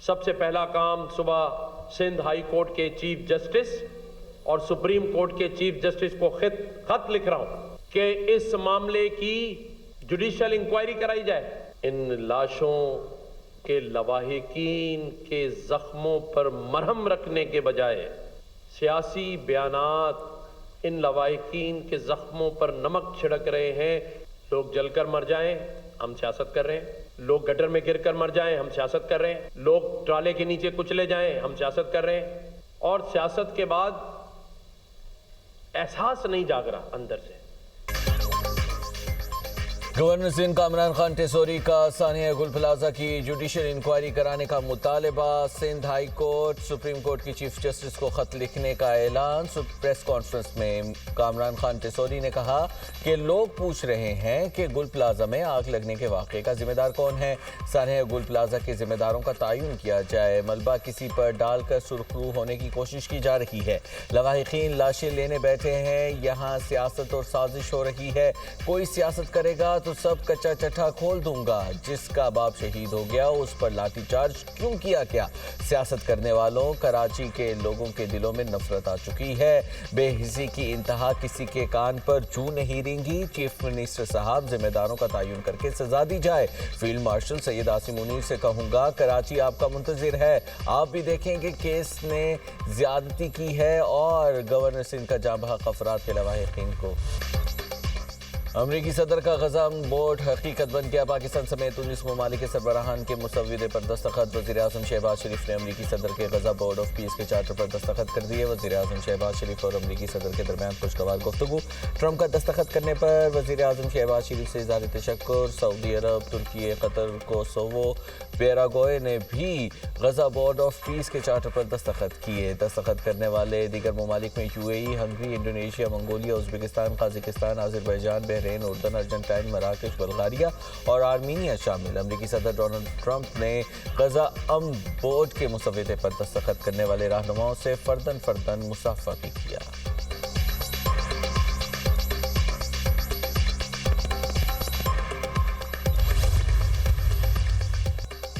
سب سے پہلا کام صبح سندھ ہائی کورٹ کے چیف جسٹس اور سپریم کورٹ کے چیف جسٹس کو خط لکھ رہا ہوں کہ اس معاملے کی جوڈیشل انکوائری کرائی جائے. ان لاشوں کے لواحقین کے زخموں پر مرہم رکھنے کے بجائے سیاسی بیانات ان لواحقین کے زخموں پر نمک چھڑک رہے ہیں. لوگ جل کر مر جائیں، ہم سیاست کر رہے ہیں. لوگ گٹر میں گر کر مر جائیں، ہم سیاست کر رہے ہیں. لوگ ٹرالے کے نیچے کچلے جائیں، ہم سیاست کر رہے ہیں. اور سیاست کے بعد احساس نہیں جاگ رہا اندر سے. گورنر سندھ کا عمران خان ٹیسوری کا سانحہ گل پلازہ کی جوڈیشل انکوائری کرانے کا مطالبہ. Sindh high court supreme court کی چیف جسٹس کو خط لکھنے کا اعلان. پریس کانفرنس میں عمران خان ٹیسوری نے کہا کہ لوگ پوچھ رہے ہیں کہ گل پلازہ میں آگ لگنے کے واقعے کا ذمہ دار کون ہے. سانحہ گل پلازہ کے ذمہ داروں کا تعین کیا جائے. ملبہ کسی پر ڈال کر سرخرو ہونے کی کوشش کی جا رہی ہے. لواحقین لاشیں لینے بیٹھے ہیں. یہاں سیاست اور سازش ہو رہی ہے. کوئی سیاست کرے گا تو سب کچا چٹھا کھول دوں گا. جس کا باپ شہید ہو گیا اس پر لاٹھی چارج کیوں کیا گیا؟ سیاست کرنے والوں کراچی کے لوگوں کے دلوں میں نفرت آ چکی ہے. بے حسی کی انتہا کسی کے کان پر جوں نہیں رینگی. چیف منسٹر صاحب ذمہ داروں کا تعین کر کے سزا دی جائے. فیلڈ مارشل سید عاصم منیر سے کہوں گا کراچی آپ کا منتظر ہے. آپ بھی دیکھیں کہ کیس نے زیادتی کی ہے اور گورنر سندھ کا جاں بحق افراد کے لواحقین کو. امریکی صدر کا غزہ بورڈ حقیقت بن گیا. پاکستان سمیت 19 ممالک کے سربراہان کے مسودے پر دستخط. وزیر اعظم شہباز شریف نے امریکی صدر کے غزہ بورڈ آف پیس کے چارٹر پر دستخط کر دیے. وزیر اعظم شہباز شریف اور امریکی صدر کے درمیان خوشگوار گفتگو. ٹرمپ کا دستخط کرنے پر وزیر اعظم شہباز شریف سے اظہار تشکر. سعودی عرب، ترکی، قطر، کوسوو، پیراگوئے نے بھی غزہ بورڈ آف پیس کے چارٹر پر دستخط کیے. دستخط کرنے والے دیگر ممالک میں UAE، Hungary, Indonesia, Mongolia, Uzbekistan, Kazakhstan, Azerbaijan, Bahrain, اردن، ارجنٹائن، مراکش، بلغاریہ اور آرمینیا شامل. امریکی صدر ڈونلڈ ٹرمپ نے غزہ امن بورڈ کے مسودے پر دستخط کرنے والے رہنماؤں سے فرداً مصافحہ بھی کیا.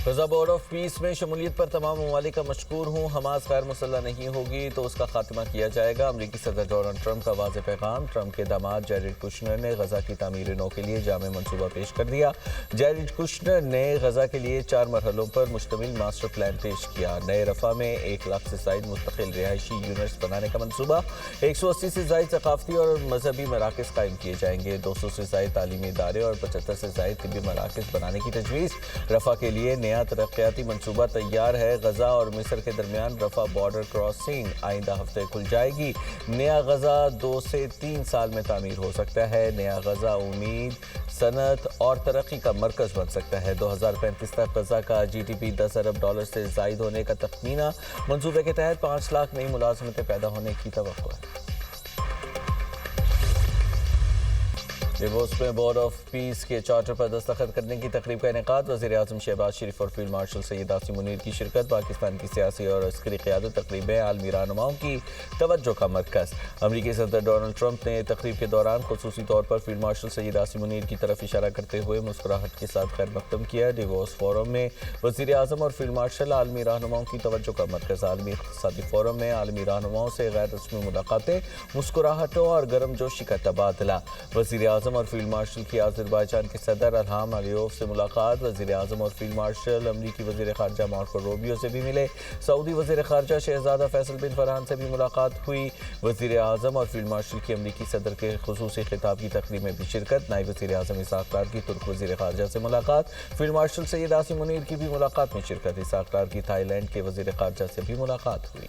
غزہ بورڈ آف پیس میں شمولیت پر تمام ممالک کا مشکور ہوں. حماس غیر مسلح نہیں ہوگی تو اس کا خاتمہ کیا جائے گا. امریکی صدر ڈونلڈ ٹرمپ کا واضح پیغام. ٹرمپ کے داماد جیریڈ کشنر نے غزہ کی تعمیر نو کے لیے جامع منصوبہ پیش کر دیا. جیریڈ کشنر نے غزہ کے لیے 4 مرحلوں پر مشتمل ماسٹر پلان پیش کیا. نئے رفح میں 1 لاکھ سے زائد مستقل رہائشی یونٹس بنانے کا منصوبہ. 180 سے زائد ثقافتی اور مذہبی مراکز قائم کیے جائیں گے. 200 سے زائد تعلیمی ادارے اور 75 سے زائد طبی مراکز بنانے کی تجویز. رفح کے لیے نیا ترقیاتی منصوبہ تیار ہے. غزہ اور مصر کے درمیان رفح بارڈر کراسنگ آئندہ ہفتے کھل جائے گی. نیا غزہ 2 سے 3 سال میں تعمیر ہو سکتا ہے. نیا غزہ امید، صنعت اور ترقی کا مرکز بن سکتا ہے. 2035 تک غزہ کا GDP $10 ارب سے زائد ہونے کا تخمینہ. منصوبے کے تحت 5 لاکھ نئی ملازمتیں پیدا ہونے کی توقع ہے. ڈیووس میں بورڈ آف پیس کے چارٹر پر دستخط کرنے کی تقریب کا انعقاد. وزیر اعظم شہباز شریف اور فیلڈ مارشل سید عاصم منیر کی شرکت. پاکستان کی سیاسی اور عسکری قیادت تقریبیں عالمی رہنماؤں کی توجہ کا مرکز. امریکی صدر ڈونلڈ ٹرمپ نے تقریب کے دوران خصوصی طور پر فیلڈ مارشل سید عاصم منیر کی طرف اشارہ کرتے ہوئے مسکراہٹ کے ساتھ خیر مقدم کیا. ڈیووس فورم میں وزیر اعظم اور فیلڈ مارشل عالمی رہنماؤں کی توجہ کا مرکز. عالمی اقتصادی فورم میں عالمی رہنماؤں سے غیر رسمی ملاقاتیں، مسکراہٹوں اور گرم جوشی کا تبادلہ. وزیر اعظم اور فیلڈ مارشل کی آذربائیجان کے صدر الہام علیوف سے ملاقات. وزیر اعظم اور فیلڈ مارشل امریکی وزیر خارجہ مارکو روبیو سے بھی ملے. سعودی وزیر خارجہ شہزادہ فیصل بن فرحان سے بھی ملاقات ہوئی. وزیر اعظم اور فیلڈ مارشل کی امریکی صدر کے خصوصی خطاب کی تقریب میں بھی شرکت. نائب وزیر اعظم اسحاق ڈار کی ترک وزیر خارجہ سے ملاقات. فیلڈ مارشل سید عاصم منیر کی بھی ملاقات میں شرکت. اسحاق ڈار کی تھائی لینڈ کے وزیر خارجہ سے بھی ملاقات ہوئی.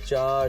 4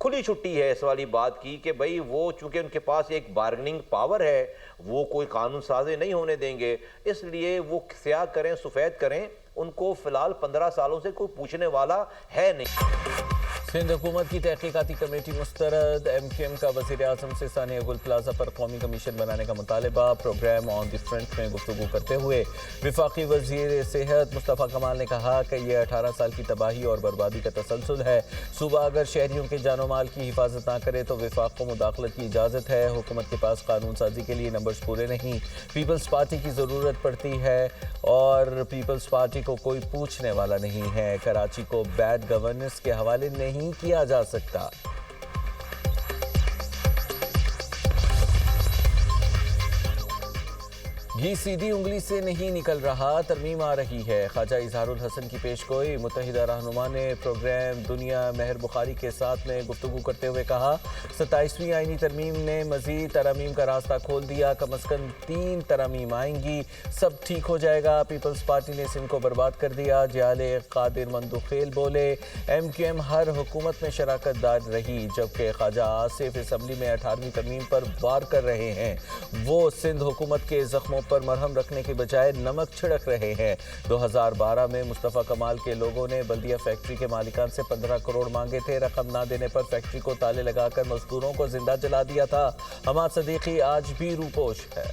کھلی چھٹی ہے اس والی بات کی کہ بھئی وہ چونکہ ان کے پاس ایک بارگننگ پاور ہے، وہ کوئی قانون سازی نہیں ہونے دیں گے، اس لیے وہ سیاہ کریں سفید کریں، ان کو فی الحال 15 سالوں سے کوئی پوچھنے والا ہے نہیں۔ سندھ حکومت کی تحقیقاتی کمیٹی مسترد، ایم کیو ایم کا وزیر اعظم سے ثانیہ گل پلازہ پر قومی کمیشن بنانے کا مطالبہ۔ پروگرام آن دی فرنٹ میں گفتگو کرتے ہوئے وفاقی وزیر صحت مصطفیٰ کمال نے کہا کہ یہ 18 سال کی تباہی اور بربادی کا تسلسل ہے۔ صوبہ اگر شہریوں کے جان و مال کی حفاظت نہ کرے تو وفاق کو مداخلت کی اجازت ہے۔ حکومت کے پاس قانون سازی کے لیے نمبرز پورے نہیں، پیپلز پارٹی کی ضرورت پڑتی ہے اور پیپلز پارٹی کو کوئی پوچھنے والا نہیں ہے۔ کراچی کو بیڈ گورننس کے حوالے نہیں کیا جا سکتا۔ گھی سیدھی انگلی سے نہیں نکل رہا، ترمیم آ رہی ہے۔ خواجہ اظہار الحسن کی پیش گوئی۔ متحدہ رہنما نے پروگرام دنیا مہر بخاری کے ساتھ میں گفتگو کرتے ہوئے کہا 27ویں آئینی ترمیم نے مزید ترامیم کا راستہ کھول دیا، کم از کم 3 ترامیم آئیں گی، سب ٹھیک ہو جائے گا۔ پیپلز پارٹی نے سندھ کو برباد کر دیا، جیال قادر مندوخیل بولے۔ ایم کیو ایم ہر حکومت میں شراکت دار رہی، جبکہ خواجہ آصف اسمبلی میں 18ویں ترمیم پر وار کر رہے ہیں۔ وہ سندھ حکومت کے زخموں پر مرہم رکھنے کے بجائے نمک چھڑک رہے ہیں۔ 2012 میں مصطفیٰ کمال کے لوگوں نے بلدیہ فیکٹری کے مالکان سے 15 کروڑ مانگے تھے، رقم نہ دینے پر فیکٹری کو تالے لگا کر مزدوروں کو زندہ جلا دیا تھا۔ حماد صدیقی آج بھی روپوش ہے۔